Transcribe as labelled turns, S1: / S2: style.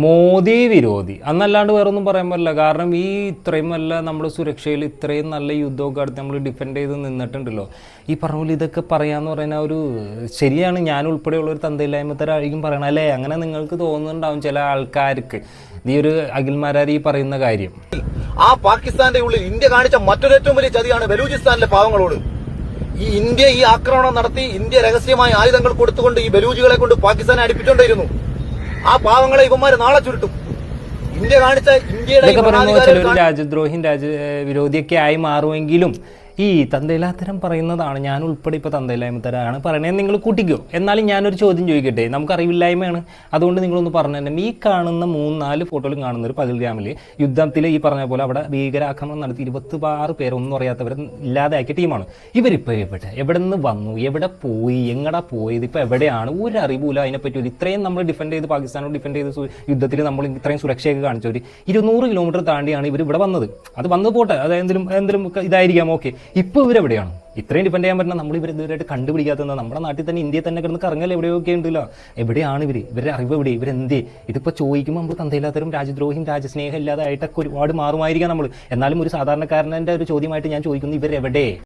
S1: മോദി വിരോധി അന്നല്ലാണ്ട് വേറൊന്നും പറയാൻ പറ്റില്ല. കാരണം ഈ ഇത്രയും നല്ല നമ്മുടെ സുരക്ഷയിൽ ഇത്രയും നല്ല യുദ്ധമൊക്കെ അടുത്ത് നമ്മൾ ഡിഫെൻഡ് ചെയ്ത് നിന്നിട്ടുണ്ടല്ലോ. ഈ പറഞ്ഞ പോലെ ഇതൊക്കെ പറയാന്ന് പറയുന്ന ഒരു ശരിയാണ്. ഞാൻ ഉൾപ്പെടെയുള്ള ഒരു തന്തയില്ലായ്മത്തരായിരിക്കും പറയണം അല്ലേ? അങ്ങനെ നിങ്ങൾക്ക് തോന്നുന്നുണ്ടാവും ചില ആൾക്കാർക്ക് ഈ ഒരു അഖിൽമാരാർ ഈ പറയുന്ന കാര്യം.
S2: ആ പാകിസ്ഥാന്റെ ഉള്ളിൽ ഇന്ത്യ കാണിച്ച മറ്റൊരു ഏറ്റവും വലിയ ചതിയാണ് ബലൂചിസ്ഥാനിലെ പാവങ്ങളോട്. ഈ ഇന്ത്യ ഈ ആക്രമണം നടത്തി ഇന്ത്യ രഹസ്യമായ ആയുധങ്ങൾ കൊടുത്തുകൊണ്ട് ഈ ബലൂജികളെ കൊണ്ട് പാകിസ്ഥാനെ അടുപ്പിച്ചുകൊണ്ടിരുന്നു. ആ പാവങ്ങളെ ഇവന്മാര് നാളെ ചുരുട്ടും. ഇന്ത്യ കാണിച്ച ഇന്ത്യയുടെ
S1: രാജ്യദ്രോഹിയും വിരോധിയൊക്കെ ആയി മാറുമെങ്കിലും ഈ തന്തയില്ലാത്തരം പറയുന്നതാണ്. ഞാൻ ഉൾപ്പെടെ ഇപ്പോൾ തന്തയില്ലായ്മത്തരാണ് പറയണേ. നിങ്ങൾ കൂട്ടിക്കോ. എന്നാലും ഞാനൊരു ചോദ്യം ചോദിക്കട്ടെ. നമുക്കറിവില്ലായ്മയാണ്, അതുകൊണ്ട് നിങ്ങളൊന്ന് പറഞ്ഞു തന്നെ. ഈ കാണുന്ന 3-4 ഫോട്ടോയിലും കാണുന്ന ഒരു പഹൽഗാമിൽ യുദ്ധത്തിൽ ഈ പറഞ്ഞ പോലെ അവിടെ ഭീകരാക്രമണം നടത്തി 26 പേർ ഒന്നും അറിയാത്തവരെ ഇല്ലാതാക്കിയ ടീമാണ്. ഇവരിപ്പോൾ എവിടെ നിന്ന് വന്നു, എവിടെ പോയി, എങ്ങടാ പോയത്, ഇപ്പോൾ എവിടെയാണ്, ഒരു അറിവില്ല അതിനെപ്പറ്റി. ഇത്രയും നമ്മൾ ഡിഫെൻഡ് ചെയ്ത് പാകിസ്ഥാനോട് ഡിഫെൻഡ് ചെയ്ത് യുദ്ധത്തിൽ നമ്മൾ ഇത്രയും സുരക്ഷയൊക്കെ കാണിച്ചവർ 200 കിലോമീറ്റർ താണ്ടിയാണ് ഇവർ ഇവിടെ വന്നത്. അത് വന്നു പോട്ടെ, അത് എന്തെങ്കിലും ഇതായിരിക്കാം, ഓക്കെ. ഇപ്പോൾ ഇവരെവിടെയാണ്? ഇത്രയും ഡിഫെൻഡ് ചെയ്യാൻ പറ്റുന്ന നമ്മൾ ഇവരെതുവരെയായിട്ട് കണ്ടുപിടിക്കാത്തത്. നമ്മുടെ നാട്ടിൽ തന്നെ, ഇന്ത്യയിൽ തന്നെ കിടന്ന് കറങ്ങൽ എവിടെയൊക്കെ ഉണ്ടല്ലോ. എവിടെയാണ് ഇവരുടെ അറിവ് എവിടെ, ഇവരെന്തേ? ഇതിപ്പോൾ ചോദിക്കുമ്പോൾ നമ്മൾ തന്തയില്ലാത്തവരും രാജ്യദ്രോഹിയും രാജ്യസ്നേഹം ഇല്ലാതായിട്ടൊക്കെ ഒരുപാട് മാറുമായിരിക്കാം നമ്മൾ. എന്നാലും ഒരു സാധാരണക്കാരൻ്റെ ഒരു ചോദ്യമായിട്ട് ഞാൻ ചോദിക്കുന്നു, ഇവരെവിടെ?